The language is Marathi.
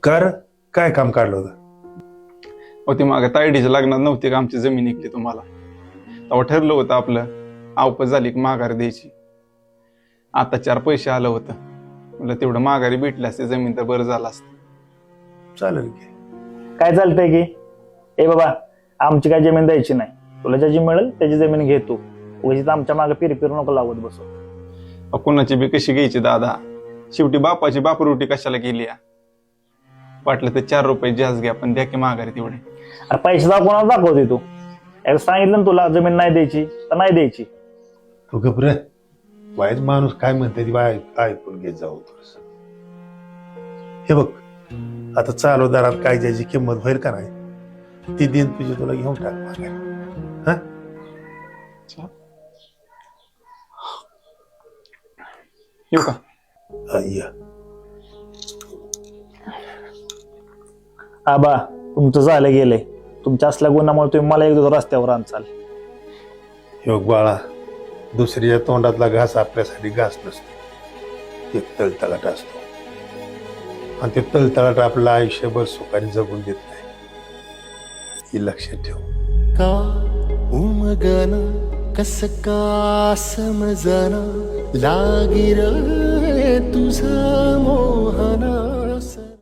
कर काय काम काढलं होतं? हो ती मागे तायडीच्या लग्नात नव्हती का आमची जमीन निघली तुम्हाला, तेव्हा ठरलं होतं आपलं अवपत झाली की माघार द्यायची. आता 4 पैसे आलं होतं, म्हणलं तेवढं माघारी भेटले असते जमीन तर बरं झालं असतं. चालेल की. काय चालतंय की ए बाबा, आमची काय जमीन द्यायची नाही, तुला ज्याची मिळेल त्याची जमीन घे तू. उगाच आमच्या मागे फिर नको लावत बसू. कुणाची बी कशी घ्यायची दादा, शेवटी बापाची बापरुटी कशाला केली या. वाटलं तर 4 रुपये जास्त घ्या पण द्या की माघारी तेवढे. अरे पैसे कोणाला दाखवते तू? एकदा सांगितलं ना तुला जमीन नाही द्यायची तर नाही द्यायची. तू घबरे, वाईट माणूस काय म्हणते ती ऐकून घेत जाऊ थोडस. हे बघ, आता चालू दारात काय ज्याची किंमत होईल का नाही ती दिन तुझी तुला घेऊन टाक माघारी. हा येऊ का? या. आबा, तुमचं झालं गेलंय. तुमच्या असल्या गुणामुळे तुम्ही मला एकदा रस्त्यावर आणचाल. हे बघ बाळा, दुसऱ्या तोंडातला घास आपल्यासाठी घास नसतो, एक तळतळाट असतो. आणि ते तळतळाट आपलं आयुष्यभर सुखाने जगून देत नाही, हे लक्षात ठेव. का उमगना कस का समजना लागिर तुझा मोहना